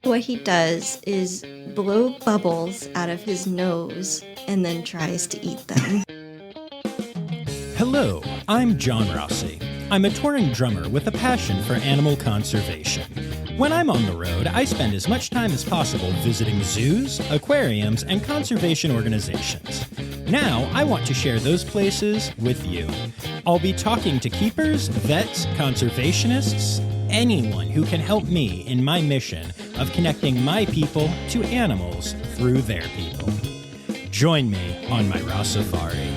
what he does is blow bubbles out of his nose and then tries to eat them. Hello, I'm John Rossi. I'm a touring drummer with a passion for animal conservation. When I'm on the road, I spend as much time as possible visiting zoos, aquariums, and conservation organizations. Now, I want to share those places with you. I'll be talking to keepers, vets, conservationists, anyone who can help me in my mission of connecting my people to animals through their people. Join me on my Rossifari.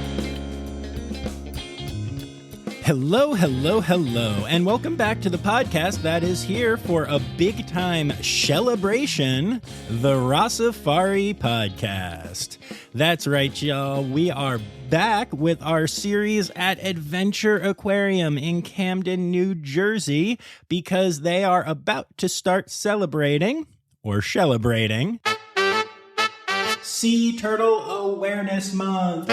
Hello, and welcome back to the podcast that is here for a big-time shell-ebration, the Rossifari podcast. That's right, y'all. We are back with our series at Adventure Aquarium in Camden, New Jersey, because they are about to start celebrating, or shell-ebrating, Sea Turtle Awareness Month.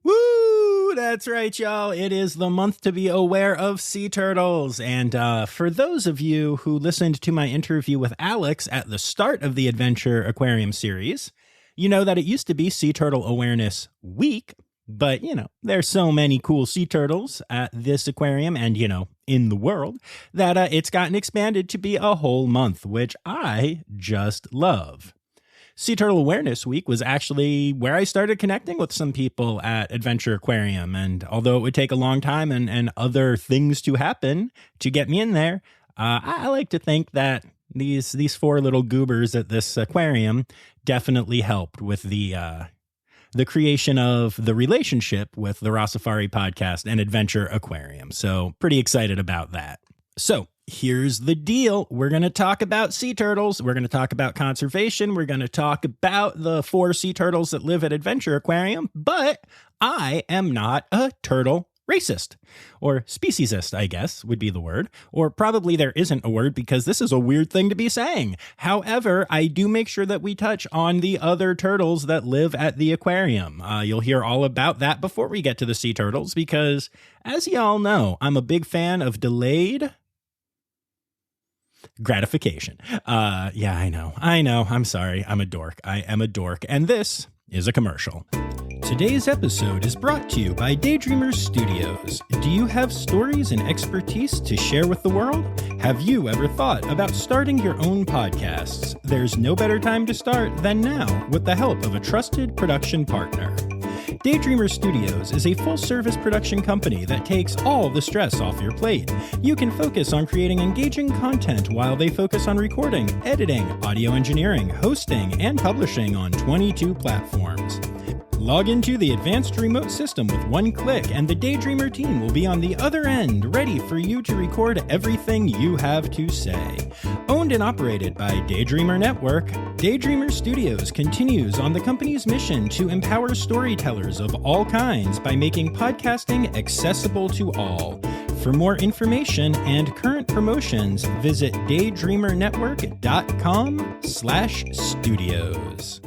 Woo! That's right, y'all. It is the month to be aware of sea turtles. And for those of you who listened to my interview with Alex at the start of the Adventure Aquarium series, you know that it used to be Sea Turtle Awareness Week. But, there's so many cool sea turtles at this aquarium and, in the world that it's gotten expanded to be a whole month, which I just love. Sea Turtle Awareness Week was actually where I started connecting with some people at Adventure Aquarium. And although it would take a long time and other things to happen to get me in there, I like to think that these four little goobers at this aquarium definitely helped with the creation of the relationship with the Rossifari podcast and Adventure Aquarium. So pretty excited about that. So here's the deal. We're going to talk about sea turtles. We're going to talk about conservation. We're going to talk about the 4 sea turtles that live at Adventure Aquarium. But I am not a turtle racist, or speciesist, I guess would be the word. Or probably there isn't a word because this is a weird thing to be saying. However, I do make sure that we touch on the other turtles that live at the aquarium. You'll hear all about that before we get to the sea turtles because, as y'all know, I'm a big fan of delayed gratification. Yeah, I know. I'm sorry. I'm a dork. I am a dork. And this is a commercial. Today's episode is brought to you by Daydreamers Studios. Do you have stories and expertise to share with the world? Have you ever thought about starting your own podcasts? There's no better time to start than now with the help of a trusted production partner. Daydreamer Studios is a full-service production company that takes all the stress off your plate. You can focus on creating engaging content while they focus on recording, editing, audio engineering, hosting, and publishing on 22 platforms. Log into the advanced remote system with one click, and the Daydreamer team will be on the other end, ready for you to record everything you have to say. Owned and operated by Daydreamer Network, Daydreamer Studios continues on the company's mission to empower storytellers of all kinds by making podcasting accessible to all. For more information and current promotions, visit daydreamernetwork.com/studios.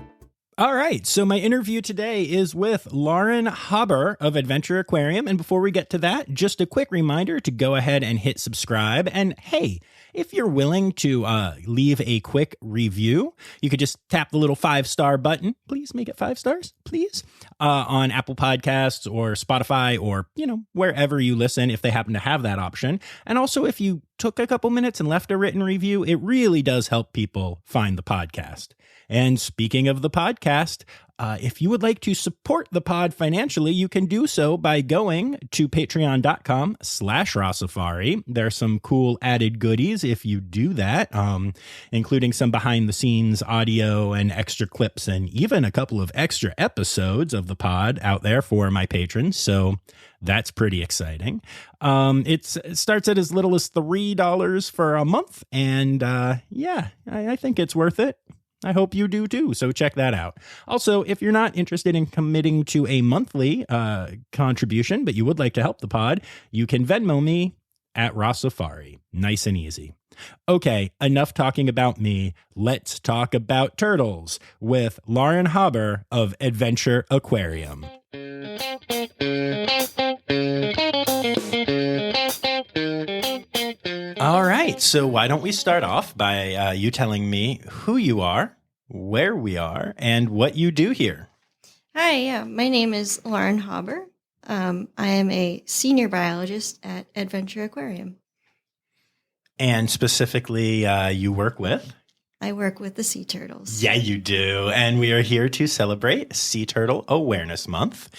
All right, so my interview today is with Lauren Haber of Adventure Aquarium. And before we get to that, just a quick reminder to go ahead and hit subscribe. And hey, if you're willing to leave a quick review, you could just tap the little 5-star button. Please make it 5 stars, please, on Apple Podcasts or Spotify or, wherever you listen, if they happen to have that option. And also, if you took a couple minutes and left a written review, it really does help people find the podcast. And speaking of the podcast, if you would like to support the pod financially, you can do so by going to patreon.com/Rossifari. There's some cool added goodies if you do that, including some behind the scenes audio and extra clips and even a couple of extra episodes of the pod out there for my patrons. So that's pretty exciting. It starts at as little as $3 for a month. And I think it's worth it. I hope you do too, so check that out. Also, if you're not interested in committing to a monthly contribution, but you would like to help the pod, you can Venmo me at Rossifari. Nice and easy. Okay, enough talking about me. Let's talk about turtles with Lauren Haber of Adventure Aquarium. All right. So why don't we start off by you telling me who you are, where we are, and what you do here? Hi, yeah, my name is Lauren Haber. I am a senior biologist at Adventure Aquarium. And specifically, you work with? I work with the sea turtles. Yeah, you do. And we are here to celebrate Sea Turtle Awareness Month,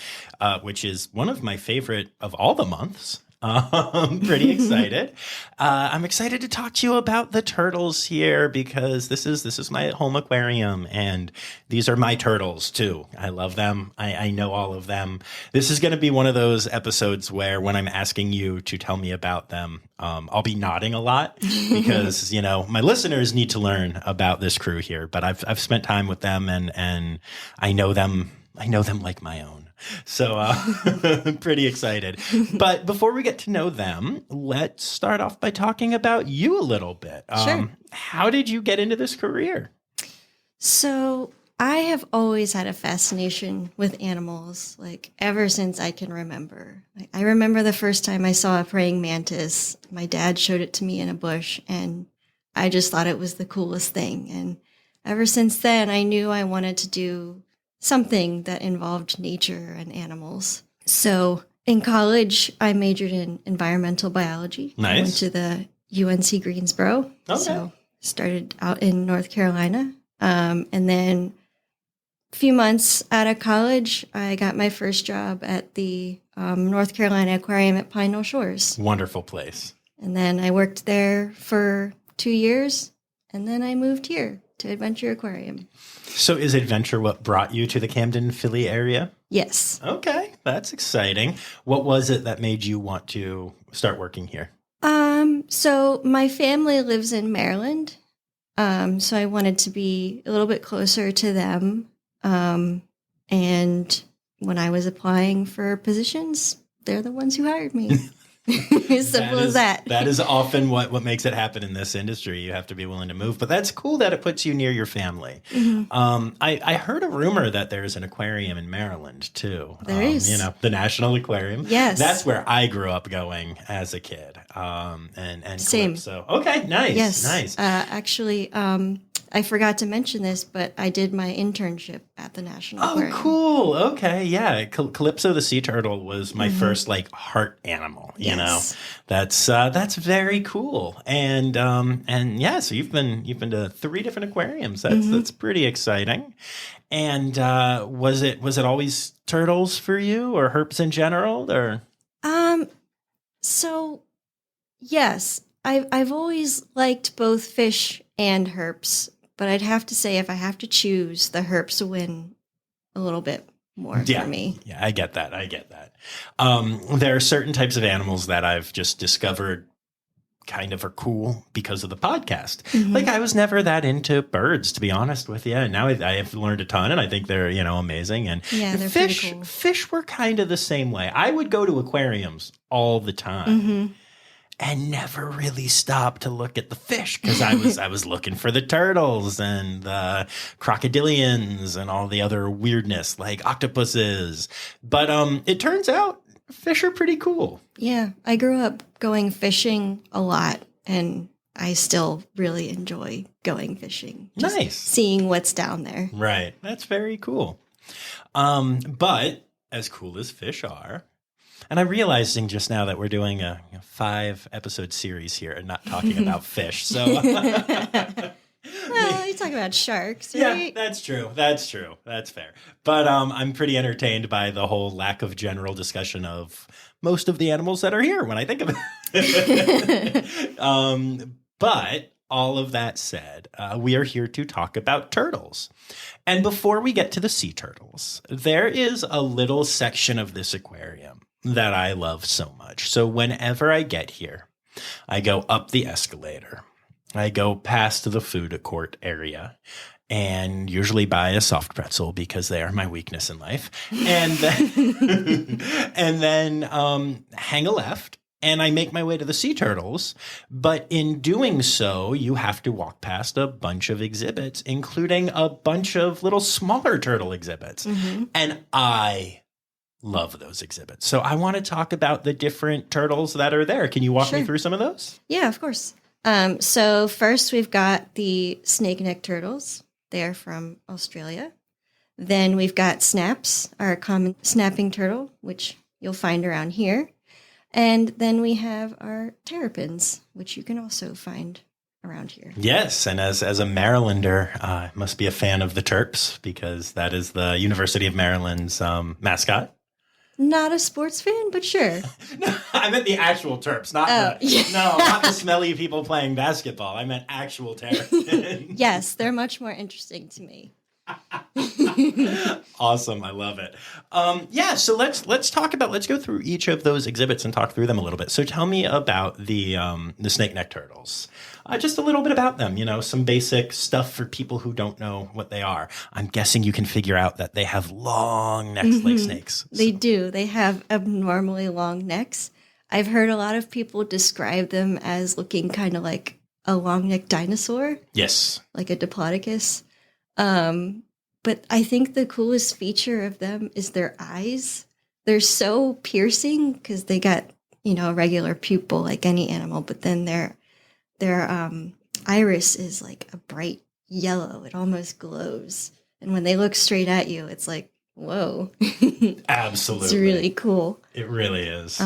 which is one of my favorite of all the months. Pretty excited. I'm excited to talk to you about the turtles here because this is my home aquarium and these are my turtles too. I love them. I know all of them. This is going to be one of those episodes where when I'm asking you to tell me about them, I'll be nodding a lot because, my listeners need to learn about this crew here, but I've spent time with them and I know them like my own. So I'm pretty excited. But before we get to know them, let's start off by talking about you a little bit. Sure. How did you get into this career? So I have always had a fascination with animals, like ever since I can remember. I remember the first time I saw a praying mantis. My dad showed it to me in a bush, and I just thought it was the coolest thing. And ever since then, I knew I wanted to do something that involved nature and animals. So in college, I majored in environmental biology. Nice. I went to the UNC Greensboro. Okay. So started out in North Carolina. And then a few months out of college, I got my first job at the North Carolina Aquarium at Pine Knoll Shores. Wonderful place. And then I worked there for 2 years. And then I moved here to Adventure Aquarium. So is Adventure what brought you to the Camden, Philly area? Yes. Okay, that's exciting. What was it that made you want to start working here? So my family lives in Maryland. So I wanted to be a little bit closer to them. And when I was applying for positions, they're the ones who hired me. As simple as that. That is often what makes it happen in this industry. You have to be willing to move. But that's cool that it puts you near your family. Mm-hmm. I heard a rumor that there's an aquarium in Maryland, too. There is. The National Aquarium. Yes. That's where I grew up going as a kid. And Same. So, okay, nice. Yes. Nice. Actually, I forgot to mention this, but I did my internship at the National Aquarium. Oh, cool. Okay. Yeah. Calypso the sea turtle was my first heart animal, you know. That's very cool. And yeah, so you've been to 3 different aquariums. That's pretty exciting. And was it always turtles for you or herps in general or? So yes, I've always liked both fish and herps. But I'd have to say, if I have to choose, the herps win a little bit more for me. Yeah, I get that. There are certain types of animals that I've just discovered kind of are cool because of the podcast. Mm-hmm. I was never that into birds, to be honest with you. And now I have learned a ton, and I think they're, amazing. And yeah, they're fish, pretty cool. Fish were kind of the same way. I would go to aquariums all the time. Mm-hmm. And never really stopped to look at the fish because I was looking for the turtles and the crocodilians and all the other weirdness like octopuses. But it turns out fish are pretty cool. Yeah, I grew up going fishing a lot, and I still really enjoy going fishing. Nice. Seeing what's down there. Right. That's very cool. But as cool as fish are, and I'm realizing just now that we're doing a 5-episode series here and not talking about fish. So, well, you talk about sharks, right? Yeah, that's true. That's fair. But I'm pretty entertained by the whole lack of general discussion of most of the animals that are here when I think of it. But all of that said, we are here to talk about turtles. And before we get to the sea turtles, there is a little section of this aquarium that I love so much. So whenever I get here, I go up the escalator. I go past the food court area and usually buy a soft pretzel because they are my weakness in life. And then, and then hang a left. And I make my way to the sea turtles. But in doing so, you have to walk past a bunch of exhibits, including a bunch of little smaller turtle exhibits. Mm-hmm. And I love those exhibits. So I want to talk about the different turtles that are there. Can you walk me through some of those? Yeah, of course. So first we've got the snake neck turtles. They're from Australia. Then we've got snaps, our common snapping turtle, which you'll find around here. And then we have our terrapins, which you can also find around here. Yes, and as a Marylander, I must be a fan of the Terps because that is the University of Maryland's mascot. Not a sports fan, but sure. No, I meant the actual Terps, not not the smelly people playing basketball. I meant actual terrapins. Yes, they're much more interesting to me. Awesome, I love it. So let's go through each of those exhibits and talk through them a little bit. So tell me about the snake neck turtles. Just a little bit about them, some basic stuff for people who don't know what they are. I'm guessing you can figure out that they have long necks like snakes. They do. They have abnormally long necks. I've heard a lot of people describe them as looking kind of like a long-necked dinosaur. Yes. Like a diplodocus. But I think the coolest feature of them is their eyes. They're so piercing because they got, a regular pupil like any animal, but then their iris is like a bright yellow. It almost glows. And when they look straight at you, it's like, whoa. Absolutely. It's really cool. It really is.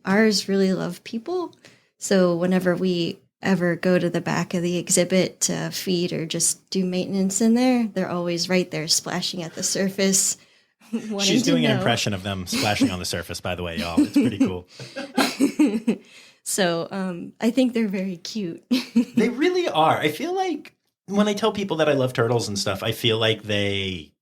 Ours really love people. So whenever we ever go to the back of the exhibit to feed or just do maintenance in there, they're always right there splashing at the surface. She's doing an impression of them splashing on the surface, by the way, y'all. It's pretty cool. So I think they're very cute. They really are. I feel like when I tell people that I love turtles and stuff, I feel like they,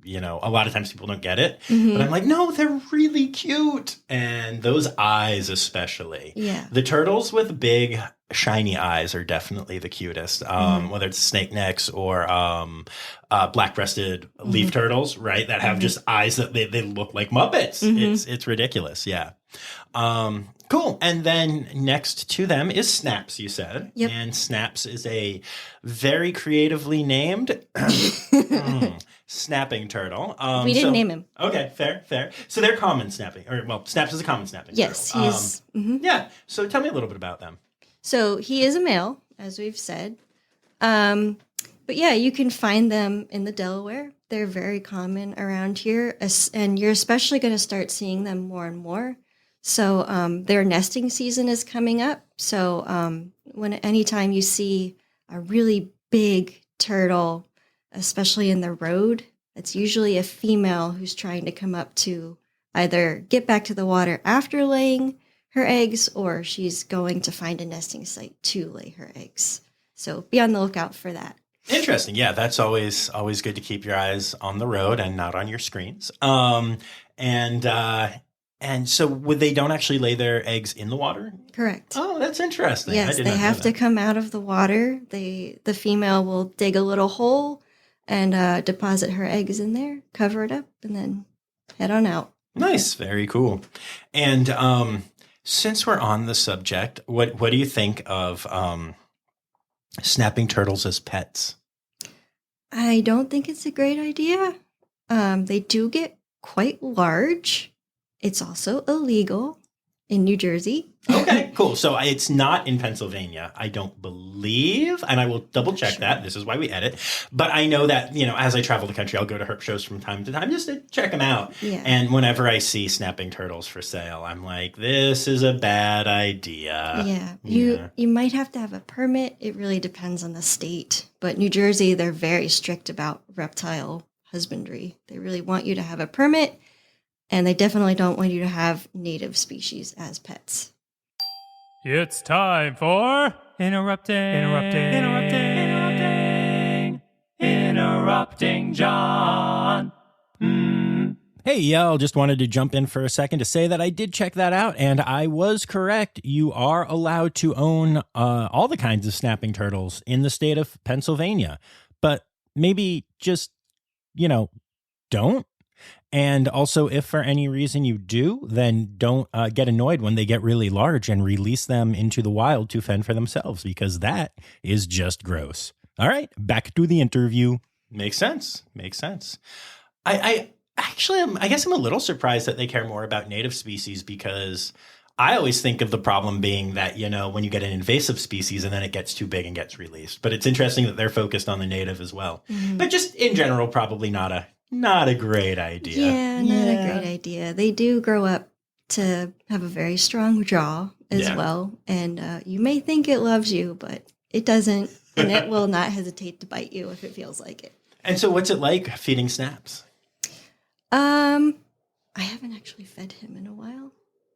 a lot of times people don't get it. Mm-hmm. But I'm like, no, they're really cute. And those eyes especially. Yeah. The turtles with big, shiny eyes are definitely the cutest. Whether it's snake necks or black-breasted leaf turtles, right? That have just eyes that they look like Muppets. It's ridiculous. Yeah. Cool. And then next to them is Snaps, you said. Yep. And Snaps is a very creatively named snapping turtle. We didn't name him. Okay, fair. So they're common snapping. Snaps is a common snapping yes, turtle. Yes, he is. Yeah. So tell me a little bit about them. So he is a male, as we've said. But yeah, you can find them in the Delaware. They're very common around here. And you're especially going to start seeing them more and more. So their nesting season is coming up. So anytime you see a really big turtle, especially in the road, it's usually a female who's trying to come up to either get back to the water after laying her eggs, or she's going to find a nesting site to lay her eggs. So be on the lookout for that. Interesting. Yeah, that's always good to keep your eyes on the road and not on your screens. And so they don't actually lay their eggs in the water? Correct. Oh, that's interesting. Yes, they have to come out of the water. The female will dig a little hole and deposit her eggs in there, cover it up, and then head on out. Nice. Very cool. And since we're on the subject, what do you think of snapping turtles as pets? I don't think it's a great idea. They do get quite large. It's also illegal in New Jersey. Okay, cool. So it's not in Pennsylvania, I don't believe, and I will double check that. This is why we edit. But I know that, as I travel the country, I'll go to herp shows from time to time just to check them out. Yeah. And whenever I see snapping turtles for sale, I'm like, this is a bad idea. Yeah. You might have to have a permit. It really depends on the state. But New Jersey, they're very strict about reptile husbandry. They really want you to have a permit. And they definitely don't want you to have native species as pets. It's time for Interrupting John. Hey, y'all, just wanted to jump in for a second to say that I did check that out, and I was correct. You are allowed to own all the kinds of snapping turtles in the state of Pennsylvania, but maybe just, don't. And also, if for any reason you do, then don't get annoyed when they get really large and release them into the wild to fend for themselves, because that is just gross. All right, back to the interview. Makes sense. I guess I'm a little surprised that they care more about native species, because I always think of the problem being that, when you get an invasive species and then it gets too big and gets released. But it's interesting that they're focused on the native as well. But just in general, probably not a great idea. Yeah, not a great idea. They do grow up to have a very strong jaw as well. And you may think it loves you, but it doesn't. And it will not hesitate to bite you if it feels like it. And so what's it like feeding snaps? I haven't actually fed him in a while.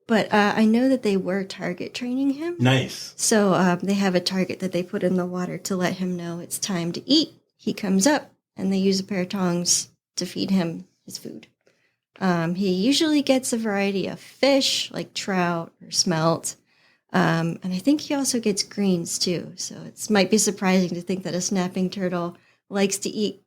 But I know that they were target training him. Nice. So they have a target that they put in the water to let him know it's time to eat. He comes up, and they use a pair of tongs to feed him his food. He usually gets a variety of fish, like trout or smelt. And I think he also gets greens, too. So it might be surprising to think that a snapping turtle likes to eat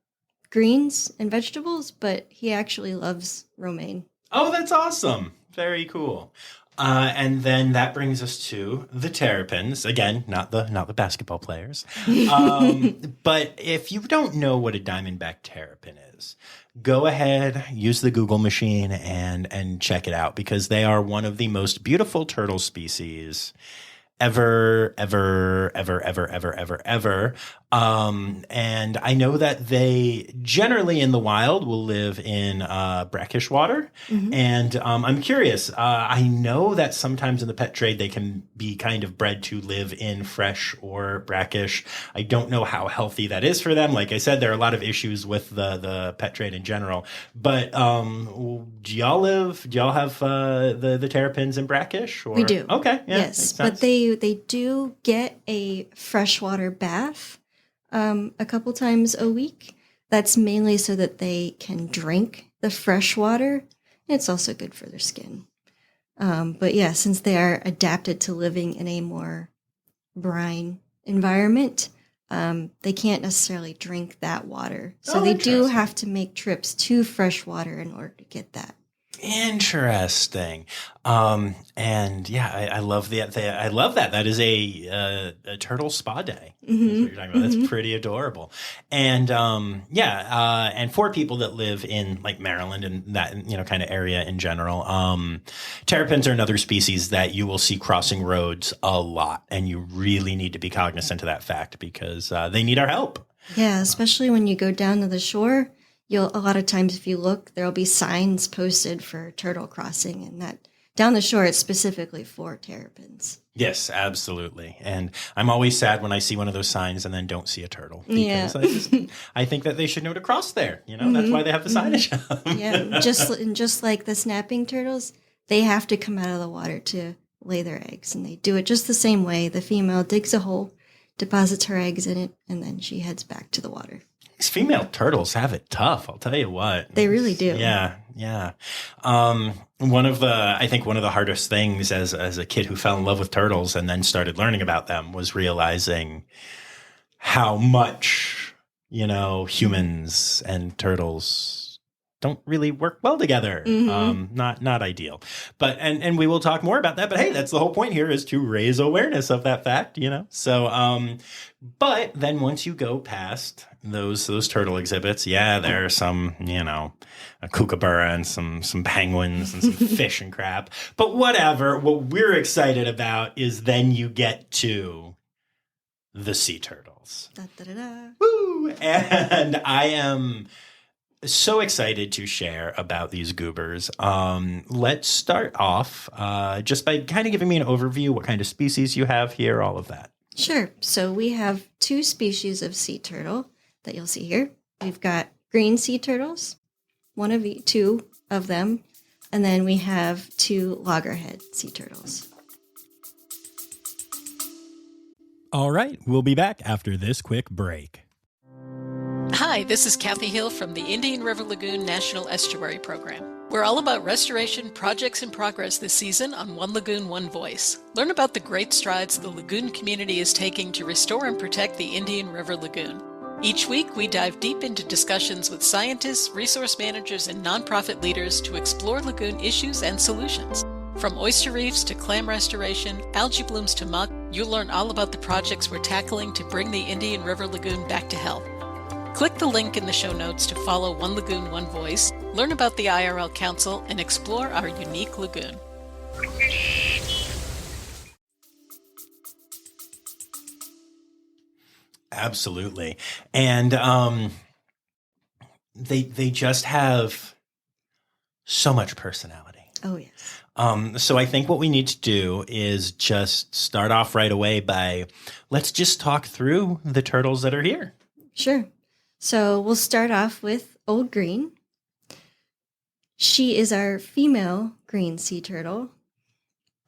greens and vegetables, but he actually loves romaine. Oh, that's awesome. Very cool. And then that brings us to the terrapins. Again, not the basketball players. But if you don't know what a diamondback terrapin is, go ahead, use the Google machine and check it out, because they are one of the most beautiful turtle species ever. And I know that they generally in the wild will live in brackish water. And I'm curious. I know that sometimes in the pet trade, they can be kind of bred to live in fresh or brackish. I don't know how healthy that is for them. Like I said, there are a lot of issues with the pet trade in general. But do y'all have the terrapins in brackish? Or? We do. Okay. Yeah, yes, but they do get a freshwater bath a couple times a week. That's mainly so that they can drink the fresh water. It's also good for their skin. But yeah, since they are adapted to living in a more brine environment, they can't necessarily drink that water. So they do have to make trips to fresh water in order to get that. Interesting. And yeah, I love I love that. That is a turtle spa day. That's what you're talking about. That's pretty adorable. And and for people that live in like Maryland and that kind of area in general, terrapins are another species that you will see crossing roads a lot, and you really need to be cognizant of that fact, because they need our help. Yeah, especially when you go down to the shore. A lot of times if you look, there'll be signs posted for turtle crossing, and that down the shore it's specifically for terrapins. Yes, absolutely. And I'm always sad when I see one of those signs and then don't see a turtle, because I think that they should know to cross there. That's why they have the signage. Yeah, just like the snapping turtles, they have to come out of the water to lay their eggs, and they do it just the same way. The female digs a hole, deposits her eggs in it, and then she heads back to the water. These female turtles have it tough, I'll tell you what. They really do. Yeah. One of the hardest things as a kid who fell in love with turtles and then started learning about them was realizing how much, humans and turtles don't really work well together. Not ideal. But and we will talk more about that. But hey, that's the whole point here, is to raise awareness of that fact, So but then once you go past those turtle exhibits, there are some, a kookaburra and some penguins and some fish and crab. But whatever, what we're excited about is then you get to the sea turtles. Da, da, da, da. Woo! And I am so excited to share about these goobers. Let's start off just by kind of giving me an overview, what kind of species you have here, all of that. Sure. So we have two species of sea turtle that you'll see here. We've got green sea turtles, two of them, and then we have two loggerhead sea turtles. All right, we'll be back after this quick break. Hi, this is Kathy Hill from the Indian River Lagoon National Estuary Program. We're all about restoration projects in progress this season on One Lagoon, One Voice. Learn about the great strides the lagoon community is taking to restore and protect the Indian River Lagoon. Each week, we dive deep into discussions with scientists, resource managers, and nonprofit leaders to explore lagoon issues and solutions. From oyster reefs to clam restoration, algae blooms to muck, you'll learn all about the projects we're tackling to bring the Indian River Lagoon back to health. Click the link in the show notes to follow One Lagoon, One Voice, learn about the IRL Council, and explore our unique lagoon. Absolutely. And they just have so much personality. Oh, yes. So I think what we need to do is just start off right away by let's just talk through the turtles that are here. Sure. So we'll start off with Old Green. She is our female green sea turtle.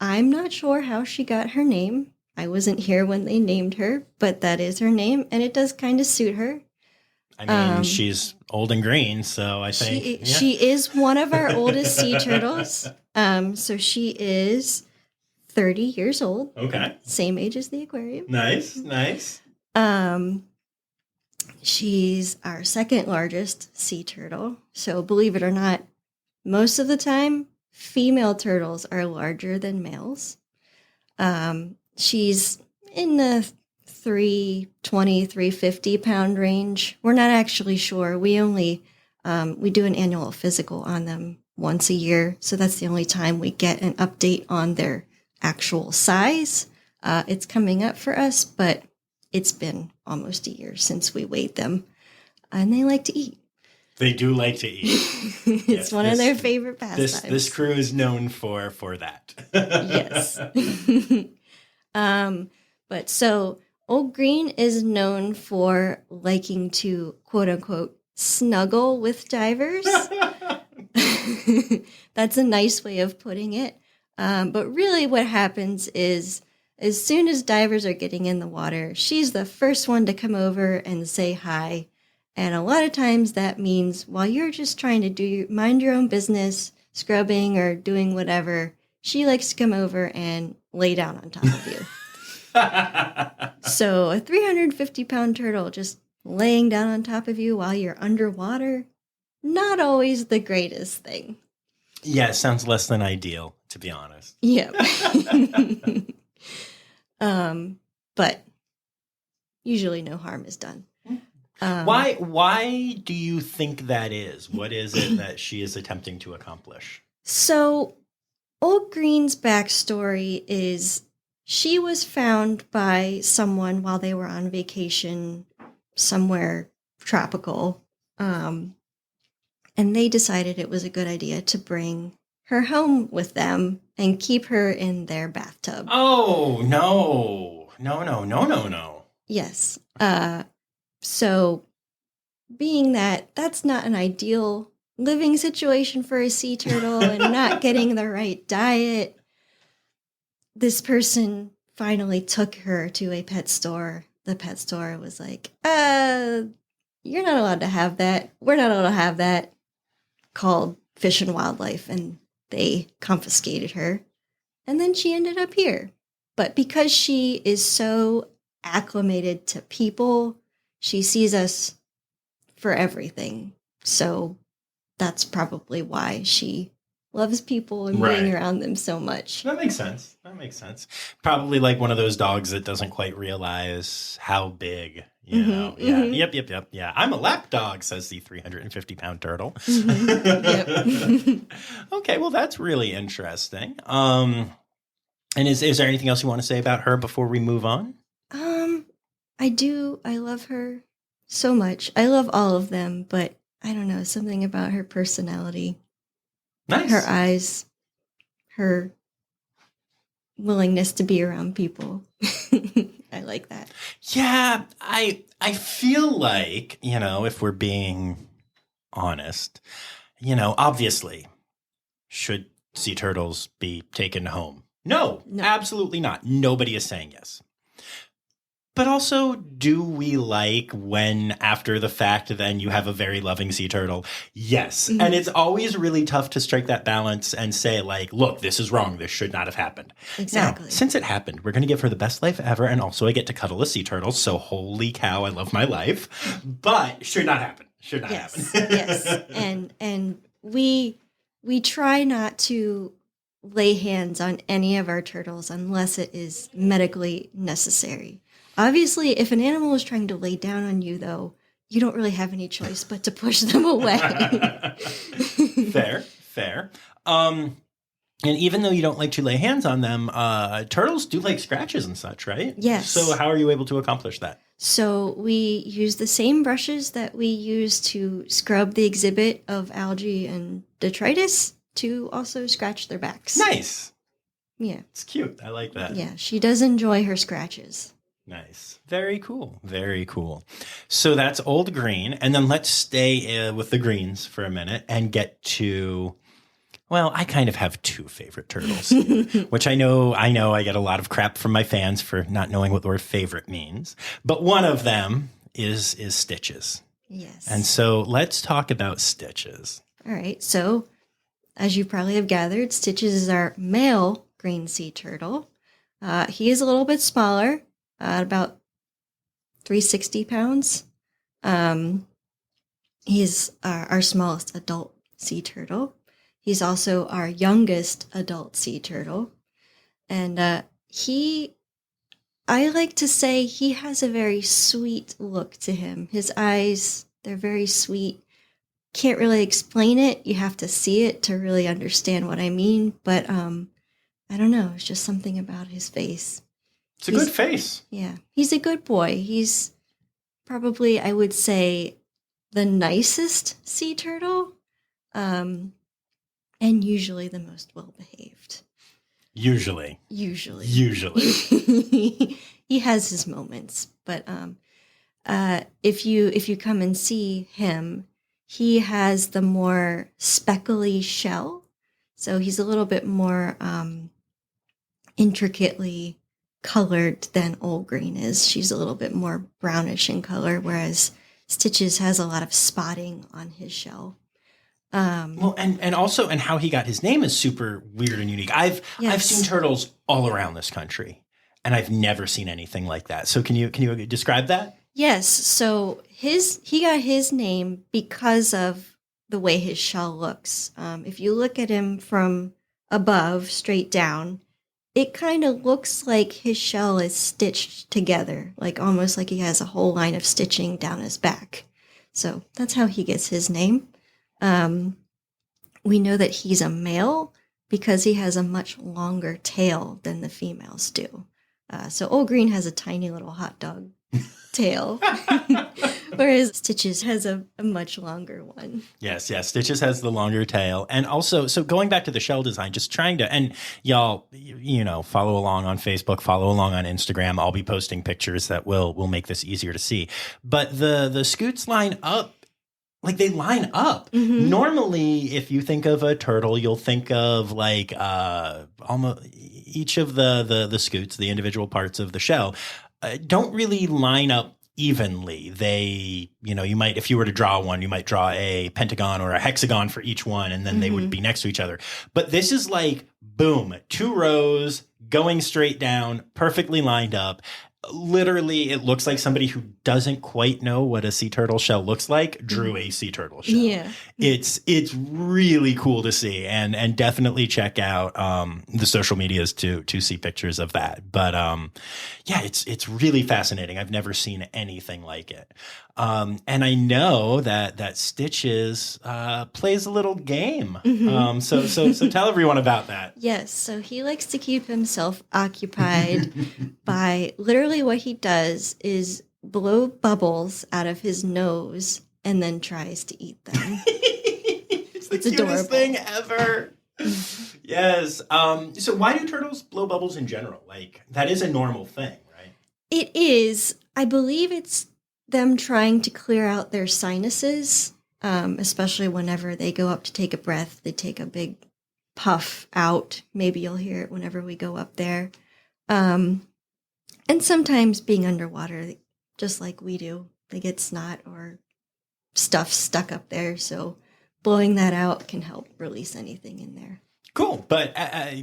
I'm not sure how she got her name. I wasn't here when they named her, but that is her name, and it does kind of suit her. I mean, she's old and green, so I think She is one of our oldest sea turtles. So she is 30 years old. Okay. Same age as the aquarium. Nice. She's our second largest sea turtle. So believe it or not, most of the time, female turtles are larger than males. She's in the 320, 350 pound range. We're not actually sure. We only, we do an annual physical on them once a year. So that's the only time we get an update on their actual size. It's coming up for us, but it's been almost a year since we weighed them. And they like to eat. They do like to eat. It's one of their favorite pastimes. This crew is known for that. Yes. But so Old Green is known for liking to quote unquote snuggle with divers. That's a nice way of putting it. But really what happens is as soon as divers are getting in the water, she's the first one to come over and say hi. And a lot of times that means while you're just trying to mind your own business, scrubbing or doing whatever, she likes to come over and lay down on top of you. So a 350-pound turtle just laying down on top of you while you're underwater, not always the greatest thing. Yeah, it sounds less than ideal, to be honest. Yeah. But usually no harm is done. Why do you think that is? What is it that she is attempting to accomplish? So Old Green's backstory is she was found by someone while they were on vacation somewhere tropical. And they decided it was a good idea to bring her home with them and keep her in their bathtub. Oh, no. No. Yes. So being that that's not an ideal living situation for a sea turtle and not getting the right diet, this person finally took her to a pet store. The pet store was like, you're not allowed to have that. We're not allowed to have that. Called Fish and Wildlife, and they confiscated her. And then she ended up here. But because she is so acclimated to people, she sees us for everything. So that's probably why she loves people and being around them so much. That makes sense. Probably like one of those dogs that doesn't quite realize how big, you know. Yeah. Mm-hmm. Yep. Yeah. I'm a lap dog, says the 350-pound turtle. Mm-hmm. Yep. Okay, well, that's really interesting. And is there anything else you want to say about her before we move on? I do. I love her so much. I love all of them, but I don't know, something about her personality. Nice. Her eyes, her willingness to be around people. I like that. Yeah, I feel like, if we're being honest, obviously, should sea turtles be taken home? No, absolutely not. Nobody is saying yes. But also, do we like when after the fact then you have a very loving sea turtle? Yes. Mm-hmm. And it's always really tough to strike that balance and say like, look, this is wrong. This should not have happened. Exactly. Now, since it happened, we're going to give her the best life ever. And also I get to cuddle a sea turtle. So holy cow, I love my life. But should not happen. Should not happen. Yes. And we try not to lay hands on any of our turtles unless it is medically necessary. Obviously, if an animal is trying to lay down on you, though, you don't really have any choice but to push them away. Fair. And even though you don't like to lay hands on them, turtles do like scratches and such, right? Yes. So how are you able to accomplish that? So we use the same brushes that we use to scrub the exhibit of algae and detritus to also scratch their backs. Nice. Yeah. It's cute. I like that. Yeah, she does enjoy her scratches. Nice. Very cool. Very cool. So that's old green. And then let's stay with the greens for a minute and get to, well, I kind of have two favorite turtles, which I know I get a lot of crap from my fans for not knowing what the word favorite means. But one of them is Stitches. Yes. And so let's talk about Stitches. All right. So as you probably have gathered, Stitches is our male green sea turtle. He is a little bit smaller, about 360 pounds. He's our smallest adult sea turtle. He's also our youngest adult sea turtle. And I like to say he has a very sweet look to him. His eyes, they're very sweet. Can't really explain it. You have to see it to really understand what I mean. But I don't know. It's just something about his face. It's a good face. Yeah. He's a good boy. He's probably, I would say, the nicest sea turtle. And usually the most well-behaved. Usually. He has his moments. But if you come and see him, he has the more speckly shell. So he's a little bit more intricately colored than Old Green is. She's a little bit more brownish in color, whereas Stitches has a lot of spotting on his shell. Well, and also, and how he got his name is super weird and unique. I've seen turtles all around this country, and I've never seen anything like that. So can you describe that? Yes. So he got his name because of the way his shell looks. If you look at him from above, straight down, it kind of looks like his shell is stitched together, like almost like he has a whole line of stitching down his back. So that's how he gets his name. We know that he's a male because he has a much longer tail than the females do. So Old Green has a tiny little hot dog tail, whereas Stitches has a much longer one. Yes. Stitches has the longer tail. And also, so going back to the shell design, just trying to, and y'all, follow along on Facebook, follow along on Instagram. I'll be posting pictures that will make this easier to see. But the scoots line up. Like they line up. Mm-hmm. Normally, if you think of a turtle, you'll think of like almost each of the scoots, the individual parts of the shell, don't really line up evenly. They, you might, if you were to draw one, you might draw a pentagon or a hexagon for each one, and then they would be next to each other. But this is like, boom, 2 rows going straight down, perfectly lined up. Literally, it looks like somebody who doesn't quite know what a sea turtle shell looks like drew a sea turtle shell. Yeah. It's really cool to see, and definitely check out the social medias to see pictures of that. But yeah, it's really fascinating. I've never seen anything like it. And I know that Stitches plays a little game. So tell everyone about that. Yes, so he likes to keep himself occupied by literally what he does is blow bubbles out of his nose and then tries to eat them. It's the cutest adorable thing ever. Yes. So why do turtles blow bubbles in general? Like, that is a normal thing, right? It is. I believe it's them trying to clear out their sinuses, especially whenever they go up to take a breath. They take a big puff out. Maybe you'll hear it whenever we go up there. And sometimes being underwater, just like we do, they get snot or stuff stuck up there. So blowing that out can help release anything in there. Cool. But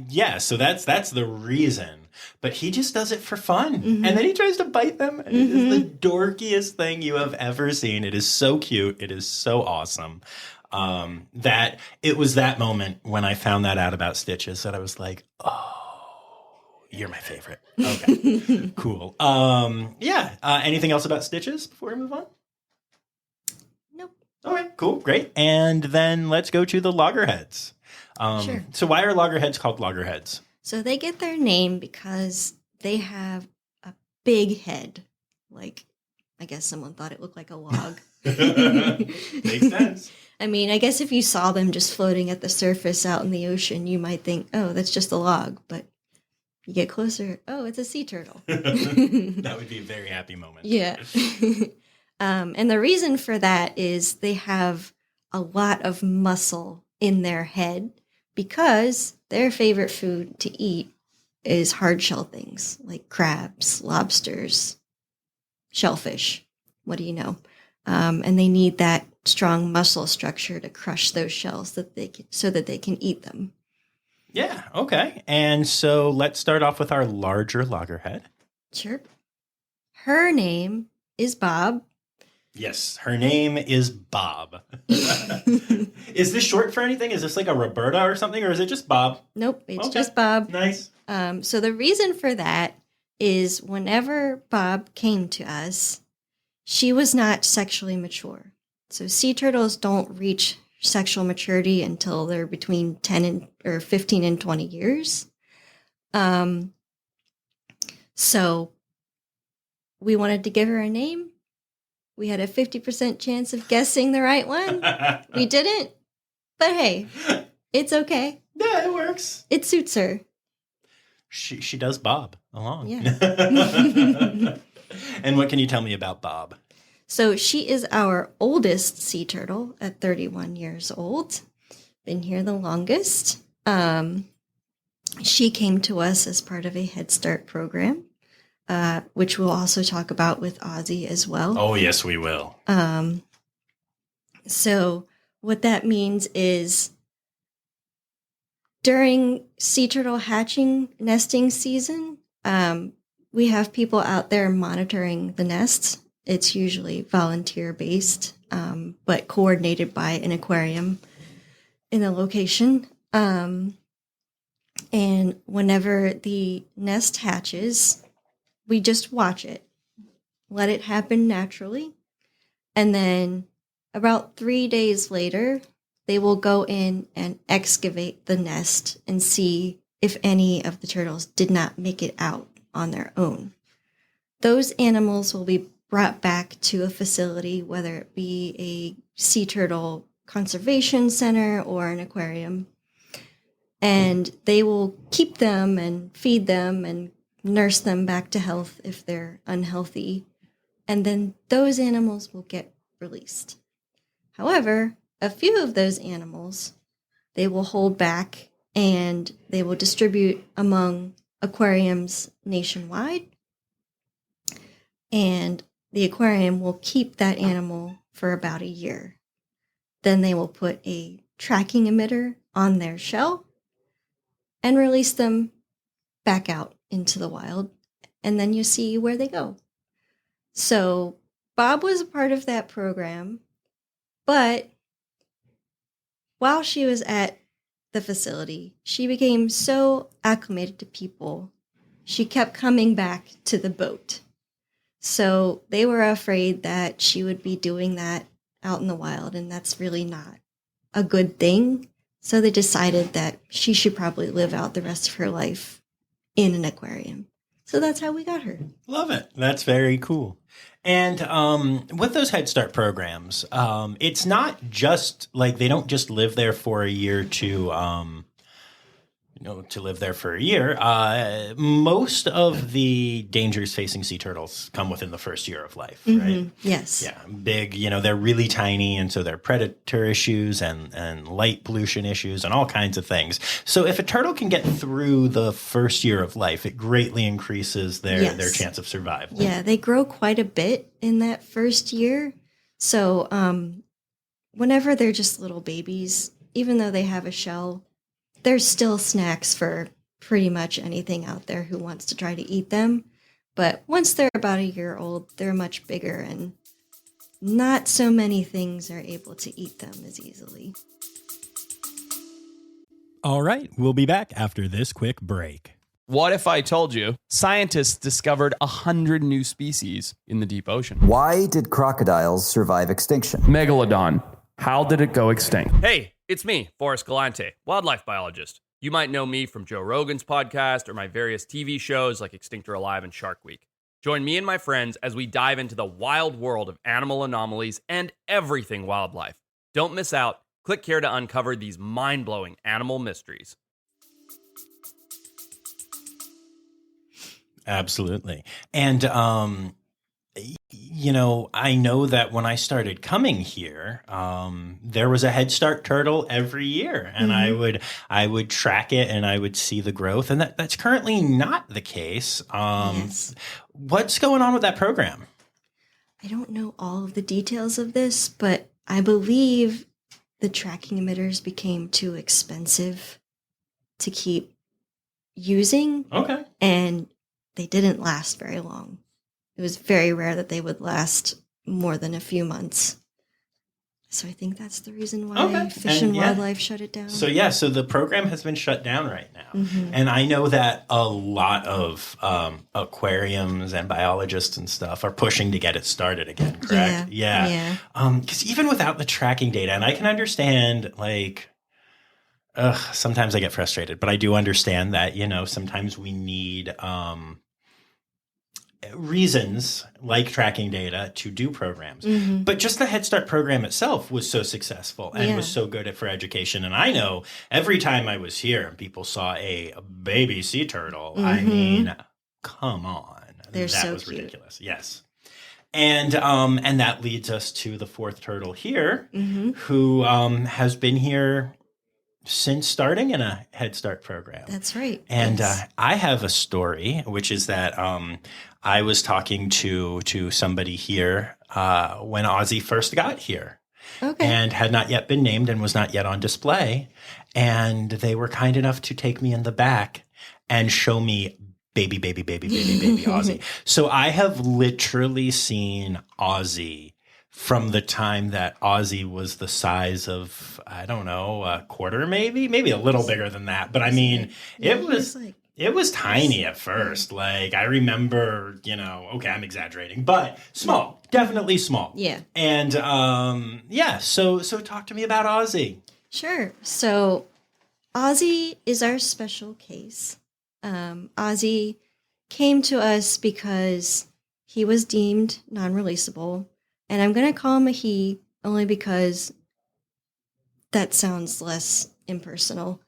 yeah, so that's the reason. But he just does it for fun. And then he tries to bite them. It is the dorkiest thing you have ever seen. It is so cute. It is so awesome. That it was that moment when I found that out about Stitches that I was like, oh, you're my favorite. Okay, cool. Yeah. Anything else about Stitches before we move on? Nope. Okay, cool. Great. And then let's go to the loggerheads. Sure. So why are loggerheads called loggerheads? So they get their name because they have a big head. Like, I guess someone thought it looked like a log. Makes sense. I mean, I guess if you saw them just floating at the surface out in the ocean, you might think, oh, that's just a log. But you get closer, oh, it's a sea turtle. That would be a very happy moment. Yeah. And the reason for that is they have a lot of muscle in their head because their favorite food to eat is hard shell things like crabs, lobsters, shellfish. What do you know? And they need that strong muscle structure to crush those shells so that they can eat them. Yeah, okay. And so let's start off with our larger loggerhead. Sure. Her name is Bob. Yes, her name is Bob. Is this short for anything? Is this like a Roberta or something, or is it just Bob? Nope, it's Okay. just Bob. Nice. So the reason for that is whenever Bob came to us, she was not sexually mature. So sea turtles don't reach sexual maturity until they're between 15 and 20 years. So we wanted to give her a name. We had a 50% chance of guessing the right one. We didn't, but hey, it's okay. Yeah, it works. It suits her. She does Bob along. Yeah. And what can you tell me about Bob? So she is our oldest sea turtle at 31 years old. Been here the longest. She came to us as part of a Head Start program, which we'll also talk about with Ozzy as well. Oh, yes, we will. So what that means is during sea turtle hatching nesting season, we have people out there monitoring the nests. It's usually volunteer based, but coordinated by an aquarium in the location. And whenever the nest hatches, we just watch it, let it happen naturally. And then about 3 days later, they will go in and excavate the nest and see if any of the turtles did not make it out on their own. Those animals will be brought back to a facility, whether it be a sea turtle conservation center or an aquarium. And they will keep them and feed them and nurse them back to health if they're unhealthy. And then those animals will get released. However, a few of those animals, they will hold back and they will distribute among aquariums nationwide. And the aquarium will keep that animal for about a year. Then they will put a tracking emitter on their shell and release them back out into the wild. And then you see where they go. So Bob was a part of that program, but while she was at the facility, she became so acclimated to people, she kept coming back to the boat. So they were afraid that she would be doing that out in the wild, and that's really not a good thing. So they decided that she should probably live out the rest of her life in an aquarium. So that's how we got her. Love it. That's very cool. And with those Head Start programs, it's not just like they don't just live there for a year to live there for a year. Most of the dangers facing sea turtles come within the first year of life, right? Yes. Yeah, big, they're really tiny, and so there are predator issues and light pollution issues and all kinds of things. So if a turtle can get through the first year of life, it greatly increases their chance of survival. Yeah, they grow quite a bit in that first year. So whenever they're just little babies, even though they have a shell, there's still snacks for pretty much anything out there who wants to try to eat them. But once they're about a year old, they're much bigger and not so many things are able to eat them as easily. All right, we'll be back after this quick break. What if I told you scientists discovered 100 new species in the deep ocean? Why did crocodiles survive extinction? Megalodon. How did it go extinct? Hey, It's me, Forrest Galante, wildlife biologist. You might know me from Joe Rogan's podcast or my various TV shows like Extinct or Alive and Shark Week. Join me and my friends as we dive into the wild world of animal anomalies and everything wildlife. Don't miss out. Click here to uncover these mind-blowing animal mysteries. Absolutely. And, I know that when I started coming here, there was a Head Start turtle every year, and I would track it and I would see the growth, and that's currently not the case. Yes. What's going on with that program? I don't know all of the details of this, but I believe the tracking emitters became too expensive to keep using. Okay. And they didn't last very long. It was very rare that they would last more than a few months. So I think that's the reason why Fish and Wildlife shut it down. So the program has been shut down right now. Mm-hmm. And I know that a lot of aquariums and biologists and stuff are pushing to get it started again, correct? Yeah. Because even without the tracking data, and I can understand, sometimes I get frustrated, but I do understand that, sometimes we need reasons like tracking data to do programs. Mm-hmm. But just the Head Start program itself was so successful and was so good for education. And I know every time I was here and people saw a baby sea turtle, I mean, come on. They're that so was cute. ridiculous. Yes. And that leads us to the fourth turtle here, who has been here since starting in a Head Start program. That's right. And yes. I have a story, which is that I was talking to somebody here when Ozzy first got here. Okay. And had not yet been named and was not yet on display. And they were kind enough to take me in the back and show me baby Ozzy. So I have literally seen Ozzy from the time that Ozzy was the size of, I don't know, a quarter maybe a little bigger than that. But I mean, it was tiny at first. Like, I remember, okay, I'm exaggerating, but small, definitely small. Yeah. And so talk to me about Ozzy. Sure. So Ozzy is our special case. Ozzy came to us because he was deemed non-releasable. And I'm going to call him a he only because that sounds less impersonal.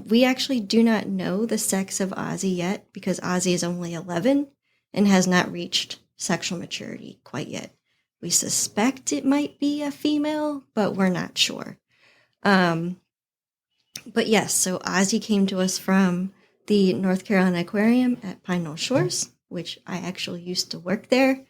We actually do not know the sex of Ozzy yet because Ozzy is only 11 and has not reached sexual maturity quite yet. We suspect it might be a female, but we're not sure. But yes, so Ozzy came to us from the North Carolina Aquarium at Pine Knoll Shores, which I actually used to work there.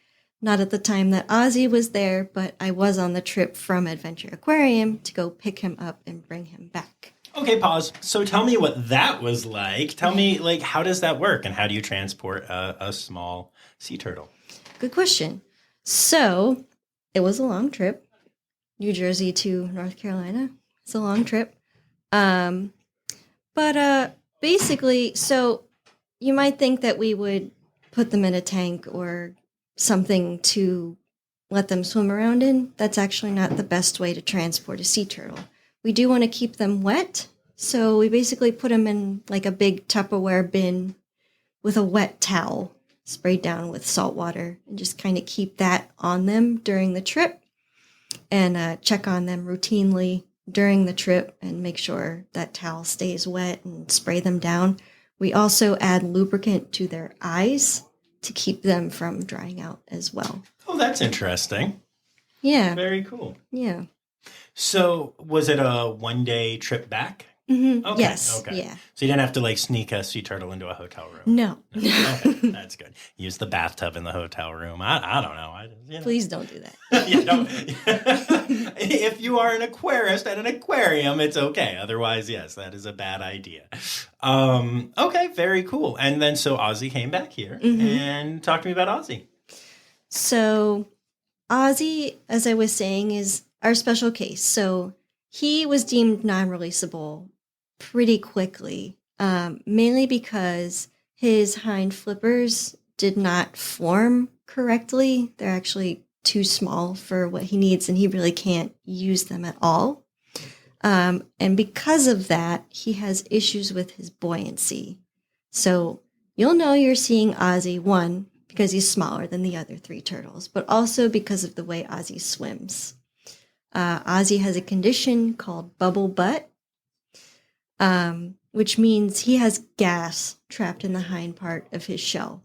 Not at the time that Ozzy was there, but I was on the trip from Adventure Aquarium to go pick him up and bring him back. Okay, pause. So tell me what that was like. Tell me, how does that work and how do you transport a small sea turtle? Good question. So it was a long trip, New Jersey to North Carolina. It's a long trip. But basically, so you might think that we would put them in a tank or something to let them swim around in. That's actually not the best way to transport a sea turtle. We do want to keep them wet, so we basically put them in like a big Tupperware bin with a wet towel sprayed down with salt water and just kind of keep that on them during the trip and check on them routinely during the trip and make sure that towel stays wet and spray them down. We also add lubricant to their eyes to keep them from drying out as well. Oh, that's interesting. Yeah. Very cool. Yeah. So was it a one-day trip back? Mm-hmm. Okay. Yes. Okay. Yeah. So you didn't have to sneak a sea turtle into a hotel room? No. Okay. That's good. Use the bathtub in the hotel room. I don't know. Please don't do that. Yeah, don't. If you are an aquarist at an aquarium, it's okay. Otherwise, yes, that is a bad idea. Okay, very cool. And then so Ozzy came back here and talk to me about Ozzy. So Ozzy, as I was saying, is our special case. So he was deemed non-releasable pretty quickly, mainly because his hind flippers did not form correctly. They're actually too small for what he needs, and he really can't use them at all. And because of that, he has issues with his buoyancy. So you'll know you're seeing Ozzy, one, because he's smaller than the other three turtles, but also because of the way Ozzy swims. Ozzy has a condition called bubble butt, which means he has gas trapped in the hind part of his shell.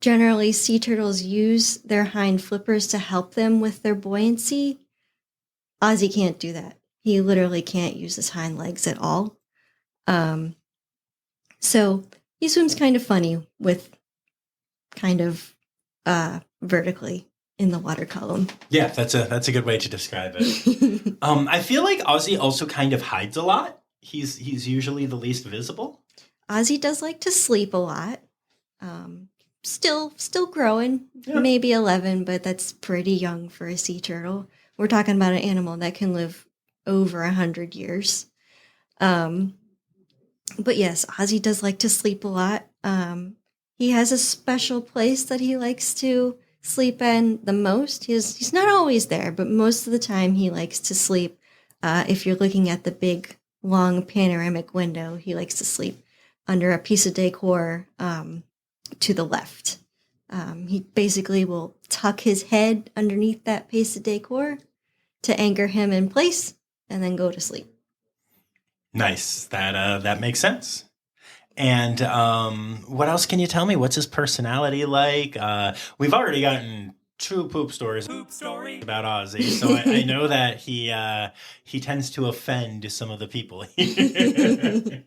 Generally, sea turtles use their hind flippers to help them with their buoyancy. Ozzy can't do that. He literally can't use his hind legs at all. So he swims kind of funny with kind of vertically in the water column. Yeah, that's a good way to describe it. I feel like Ozzy also kind of hides a lot. He's usually the least visible. Ozzy does like to sleep a lot. Still growing, maybe 11, but that's pretty young for a sea turtle. We're talking about an animal that can live over 100 years. But yes, Ozzy does like to sleep a lot. He has a special place that he likes to sleep in the most. He's not always there, but most of the time he likes to sleep. If you're looking at the big, long panoramic window, he likes to sleep under a piece of decor to the left. He basically will tuck his head underneath that piece of decor to anchor him in place and then go to sleep. Nice. That makes sense. And what else can you tell me? What's his personality like? We've already gotten 2 poop stories about Ozzy, so I know that he tends to offend some of the people here.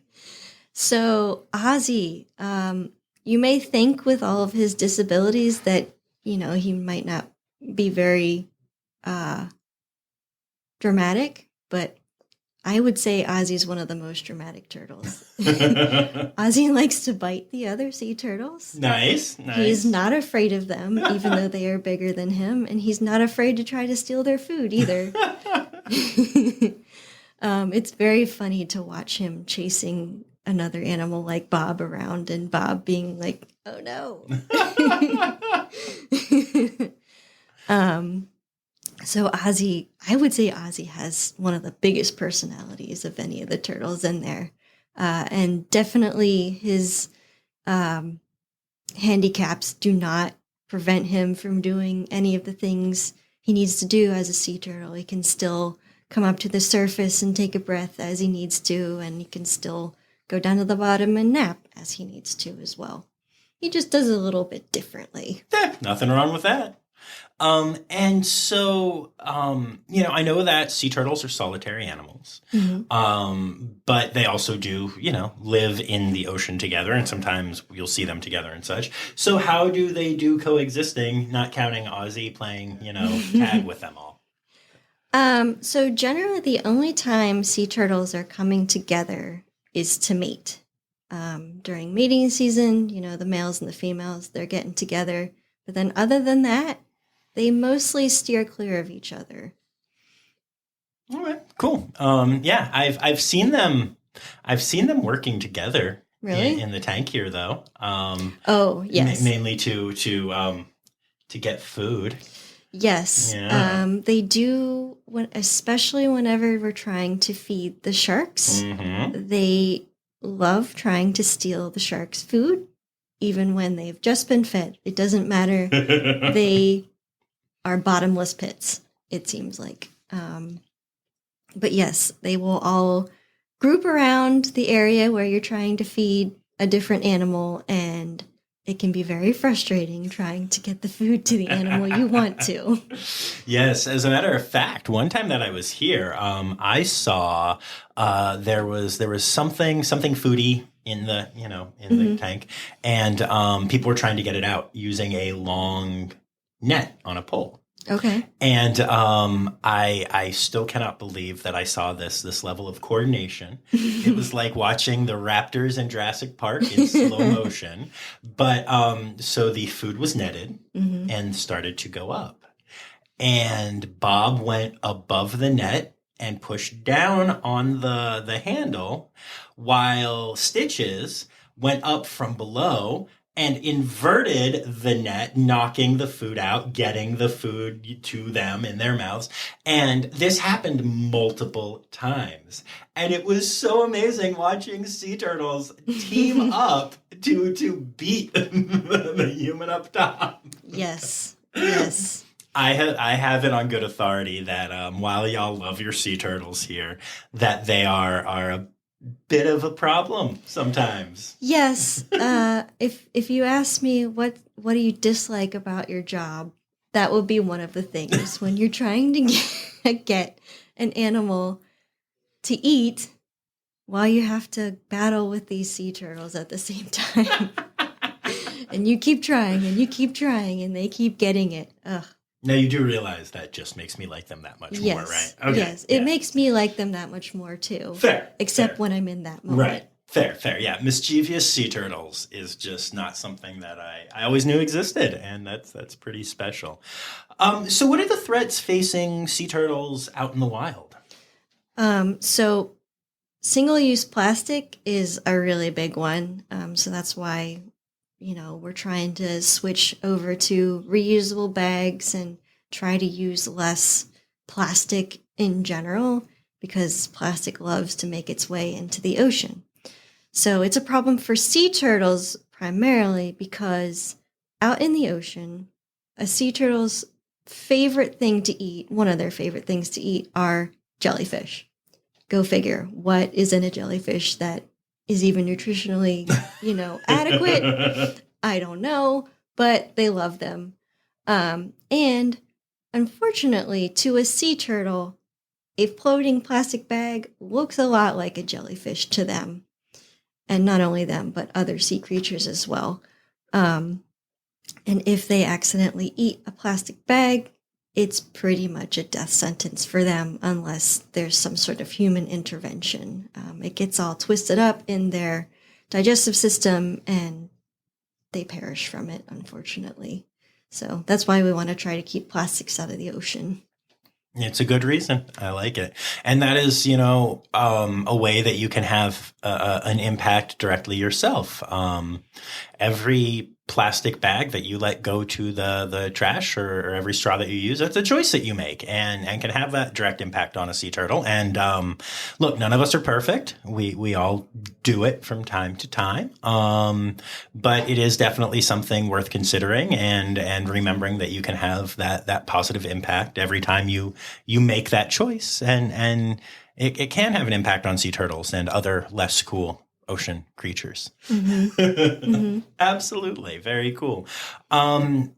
So Ozzy, you may think with all of his disabilities that, he might not be very dramatic, but I would say Ozzy's one of the most dramatic turtles. Ozzy likes to bite the other sea turtles. Nice. He's not afraid of them, even though they are bigger than him, and he's not afraid to try to steal their food either. It's very funny to watch him chasing another animal like Bob around, and Bob being like, "Oh no." So Ozzy, I would say Ozzy has one of the biggest personalities of any of the turtles in there. And definitely his handicaps do not prevent him from doing any of the things he needs to do as a sea turtle. He can still come up to the surface and take a breath as he needs to, and he can still go down to the bottom and nap as he needs to as well. He just does it a little bit differently. Nothing wrong with that. And so, I know that sea turtles are solitary animals, but they also do, live in the ocean together, and sometimes you'll see them together and such. So how do they do coexisting, not counting Ozzy playing, tag with them all? So generally the only time sea turtles are coming together is to mate. During mating season, the males and the females, they're getting together. But then other than that, they mostly steer clear of each other. All right, cool. Yeah, I've seen them. I've seen them working together. Really? In the tank here, though. Oh, yes. Mainly to get food. Yes. Yeah. They do, especially whenever we're trying to feed the sharks. Mm-hmm. They love trying to steal the sharks' food, even when they've just been fed. It doesn't matter. They are bottomless pits, it seems like. But yes, they will all group around the area where you're trying to feed a different animal, and it can be very frustrating trying to get the food to the animal you want to. Yes, as a matter of fact, one time that I was here, I saw there was something foodie in the the tank, and people were trying to get it out using a long net on a pole. Okay. And I still cannot believe that I saw this level of coordination. It was like watching the raptors in Jurassic Park in slow motion. But so the food was netted and started to go up. And Bob went above the net and pushed down on the handle, while Stitches went up from below and inverted the net, knocking the food out, getting the food to them in their mouths. And this happened multiple times. And it was so amazing watching sea turtles team up to beat the human up top. Yes. Yes. I have it on good authority that while y'all love your sea turtles here, that they are a bit of a problem sometimes. Yes. If you ask me what do you dislike about your job, that will be one of the things when you're trying to get an animal to eat while you have to battle with these sea turtles at the same time. And you keep trying and they keep getting it. Ugh. Now, you do realize that just makes me like them that much more, right? Okay. Yes, it makes me like them that much more, too. Fair. Except fair. when I'm in that moment. Right. Fair. Yeah. Mischievous sea turtles is just not something that I always knew existed, and that's pretty special. So what are the threats facing sea turtles out in the wild? So single-use plastic is a really big one. So that's why we're trying to switch over to reusable bags and try to use less plastic in general because plastic loves to make its way into the ocean. So it's a problem for sea turtles primarily because out in the ocean, a sea turtle's favorite thing to eat, one of their favorite things to eat, are jellyfish. Go figure. What is in a jellyfish that is even nutritionally, adequate? I don't know, but they love them. And unfortunately, to a sea turtle, a floating plastic bag looks a lot like a jellyfish to them. And not only them, but other sea creatures as well. And if they accidentally eat a plastic bag, it's pretty much a death sentence for them unless there's some sort of human intervention. It gets all twisted up in their digestive system and they perish from it, unfortunately. So that's why we want to try to keep plastics out of the ocean. It's a good reason. I like it. And that is, a way that you can have an impact directly yourself. Every plastic bag that you let go to the trash or every straw that you use, that's a choice that you make and can have that direct impact on a sea turtle. And look, none of us are perfect. We all do it from time to time. But it is definitely something worth considering and remembering that you can have that positive impact every time you make that choice. And it can have an impact on sea turtles and other less cool ocean creatures. Mm-hmm. Mm-hmm. Absolutely. Very cool.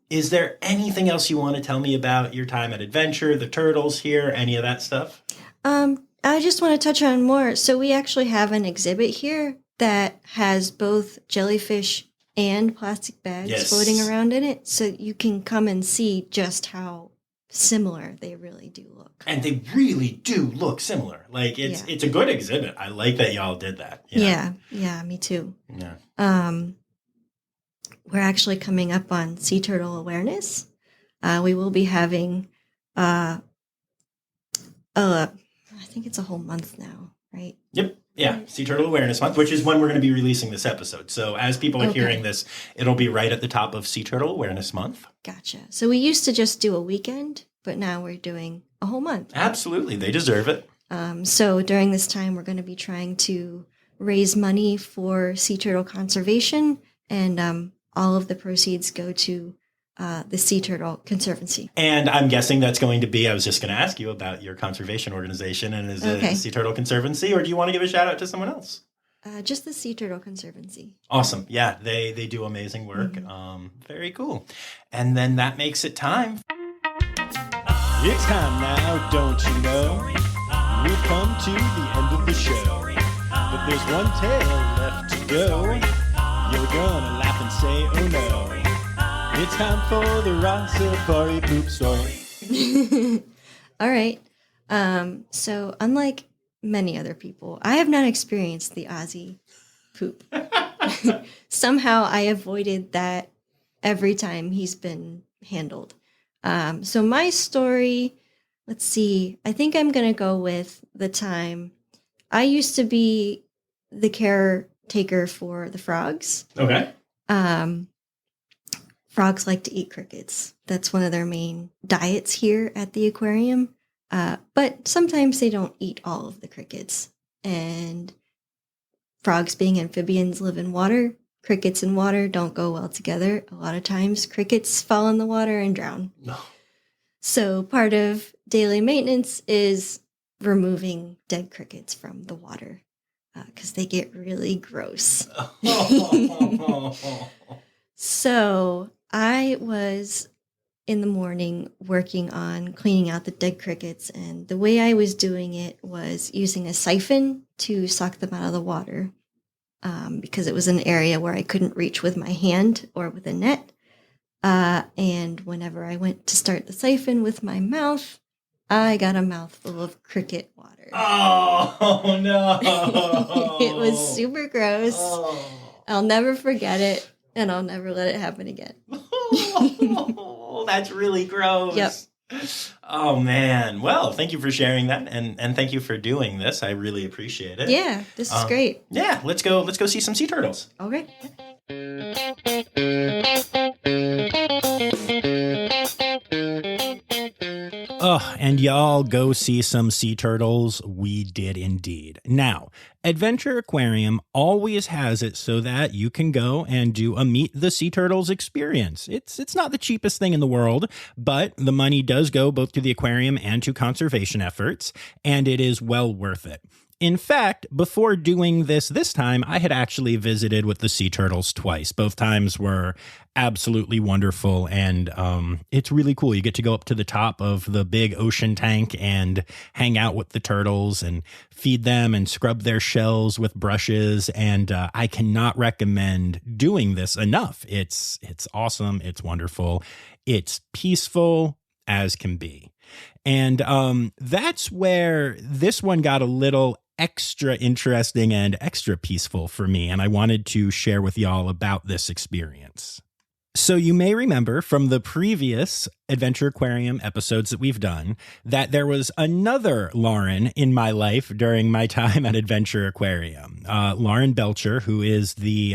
Is there anything else you want to tell me about your time at Adventure, the turtles here, any of that stuff? I just want to touch on more. So we actually have an exhibit here that has both jellyfish and plastic bags floating around in it. So you can come and see just how similar they really do look. And they really do look similar. Like it's a good exhibit. I like that y'all did that. Yeah, me too. Yeah. We're actually coming up on Sea Turtle Awareness. We will be having I think it's a whole month now, right? Yep. Yeah, Sea Turtle Awareness Month, which is when we're going to be releasing this episode. So as people are hearing this, it'll be right at the top of Sea Turtle Awareness Month. Gotcha. So we used to just do a weekend, but now we're doing a whole month. Absolutely. They deserve it. So during this time, we're going to be trying to raise money for sea turtle conservation, and all of the proceeds go to the Sea Turtle Conservancy. And I'm guessing that's going to be, I was just going to ask you about your conservation organization, and is it Sea Turtle Conservancy, or do you want to give a shout out to someone else? Just the Sea Turtle Conservancy. Awesome. Yeah, they do amazing work. Mm-hmm. Very cool. And then that makes it time. It's time now, don't you know? We've come to the end of the show. But there's one tale left to go. You're gonna laugh and say, oh no. It's time for the Rossifari poop story. All right. So unlike many other people, I have not experienced the Ozzy poop. Somehow I avoided that every time he's been handled. So my story, let's see, I think I'm going to go with the time I used to be the caretaker for the frogs. Okay. Frogs like to eat crickets. That's one of their main diets here at the aquarium. But sometimes they don't eat all of the crickets. And frogs, being amphibians, live in water. Crickets and water don't go well together. A lot of times crickets fall in the water and drown. No. So part of daily maintenance is removing dead crickets from the water because they get really gross. So I was in the morning working on cleaning out the dead crickets, and the way I was doing it was using a siphon to suck them out of the water because it was an area where I couldn't reach with my hand or with a net. And whenever I went to start the siphon with my mouth, I got a mouthful of cricket water. Oh, no. It was super gross. Oh. I'll never forget it, and I'll never let it happen again. Oh, that's really gross. Yep. Oh, man. Well, thank you for sharing that, and thank you for doing this. I really appreciate it. Yeah, this is great. Yeah, let's go see some sea turtles. Okay. Oh, and y'all go see some sea turtles. We did indeed. Now, Adventure Aquarium always has it so that you can go and do a Meet the Sea Turtles experience. It's not the cheapest thing in the world, but the money does go both to the aquarium and to conservation efforts, and it is well worth it. In fact, before doing this time, I had actually visited with the sea turtles twice. Both times were absolutely wonderful, and it's really cool. You get to go up to the top of the big ocean tank and hang out with the turtles and feed them and scrub their shells with brushes, and I cannot recommend doing this enough. It's awesome. It's wonderful. It's peaceful as can be. And that's where this one got a little extra interesting and extra peaceful for me, and I wanted to share with y'all about this experience. So you may remember from the previous Adventure Aquarium episodes that we've done that there was another Lauren in my life during my time at Adventure Aquarium. Lauren Belcher, who is the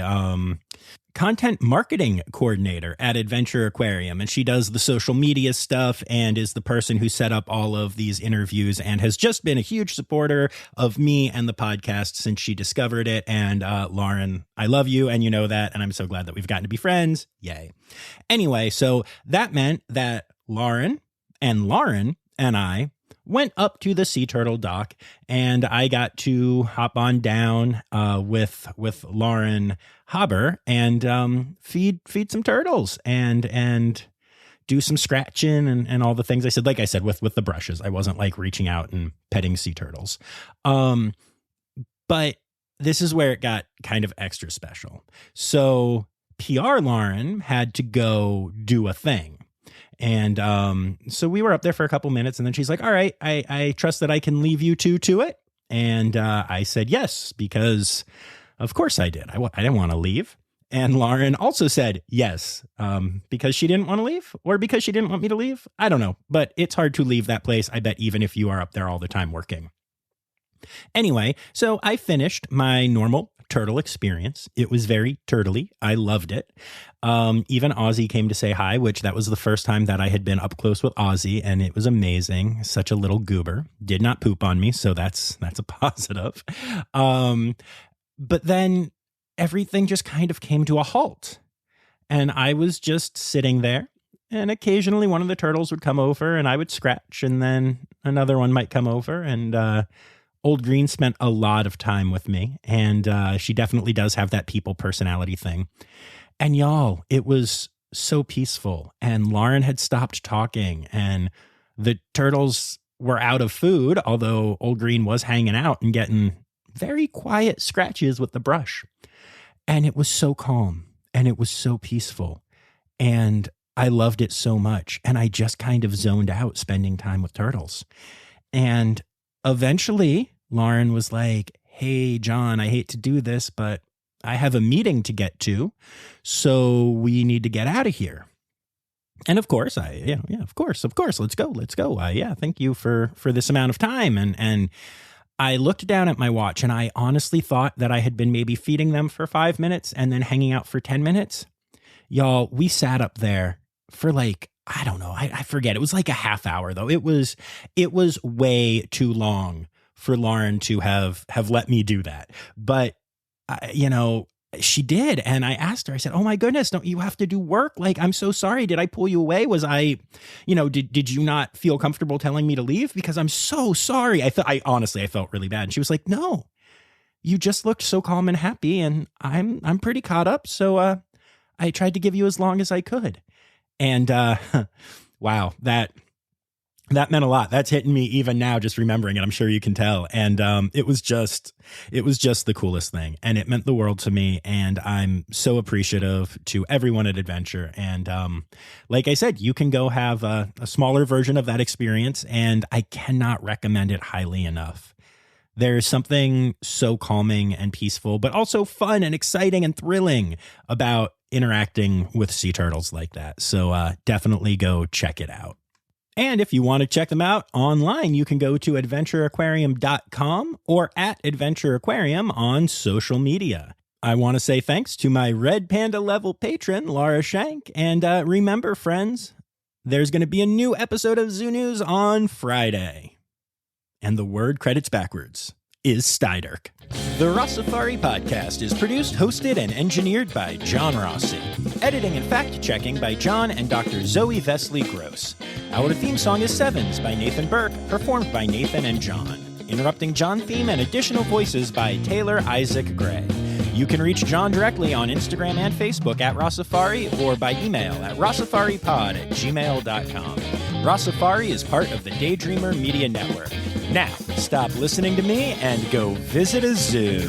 content marketing coordinator at Adventure Aquarium, and she does the social media stuff and is the person who set up all of these interviews and has just been a huge supporter of me and the podcast since she discovered it. And Lauren, I love you, and you know that, and I'm so glad that we've gotten to be friends. Yay. Anyway, so that meant that Lauren and I went up to the sea turtle dock, and I got to hop on down with Lauren Haber and feed some turtles and do some scratching and all the things I said. Like I said, with the brushes, I wasn't like reaching out and petting sea turtles. But this is where it got kind of extra special. So PR Lauren had to go do a thing. And so we were up there for a couple minutes, and then she's like, all right, I trust that I can leave you two to it. And I said yes, because of course I did. I didn't want to leave. And Lauren also said yes, because she didn't want to leave, or because she didn't want me to leave. I don't know, but it's hard to leave that place, I bet, even if you are up there all the time working. Anyway, so I finished my normal turtle experience. It was very turtly. I loved it. Even Ozzy came to say hi, which that was the first time that I had been up close with Ozzy, and it was amazing. Such a little goober. Did not poop on me, so that's a positive. But then everything just kind of came to a halt, and I was just sitting there, and occasionally one of the turtles would come over and I would scratch, and then another one might come over, and Old Green spent a lot of time with me, and she definitely does have that people personality thing. And y'all, it was so peaceful, and Lauren had stopped talking, and the turtles were out of food, although Old Green was hanging out and getting very quiet scratches with the brush. And it was so calm, and it was so peaceful, and I loved it so much, and I just kind of zoned out spending time with turtles. And eventually, Lauren was like, hey, John, I hate to do this, but I have a meeting to get to, so we need to get out of here. And of course, of course, let's go. Yeah, thank you for this amount of time. And I looked down at my watch and I honestly thought that I had been maybe feeding them for 5 minutes and then hanging out for 10 minutes. Y'all, we sat up there for like, I don't know, I forget. It was like a half hour though. It was way too long for Lauren to have let me do that. But, she did. And I asked her, I said, oh my goodness, don't you have to do work? Like, I'm so sorry. Did I pull you away? Was I, did you not feel comfortable telling me to leave? Because I'm so sorry. I honestly felt really bad. And she was like, no, you just looked so calm and happy. And I'm pretty caught up. So, I tried to give you as long as I could. And, wow, that meant a lot. That's hitting me even now, just remembering it. I'm sure you can tell. And it was just the coolest thing. And it meant the world to me. And I'm so appreciative to everyone at Adventure. And like I said, you can go have a smaller version of that experience. And I cannot recommend it highly enough. There's something so calming and peaceful, but also fun and exciting and thrilling about interacting with sea turtles like that. So definitely go check it out. And if you want to check them out online, you can go to adventureaquarium.com or at Adventure Aquarium on social media. I want to say thanks to my Red Panda level patron, Laura Shank. And remember, friends, there's going to be a new episode of Zoo News on Friday. And the word credits backwards is Steiderk. The Rossifari podcast is produced, hosted, and engineered by John Rossi. Editing and fact-checking by John and Dr. Zoe Vesley Gross. Our theme song is Sevens by Nathan Burke, performed by Nathan and John. Interrupting John theme and additional voices by Taylor Isaac Gray. You can reach John directly on Instagram and Facebook at Rossifari or by email at rossifaripod@gmail.com. Rossifari is part of the Daydreamer Media Network. Now, stop listening to me and go visit a zoo.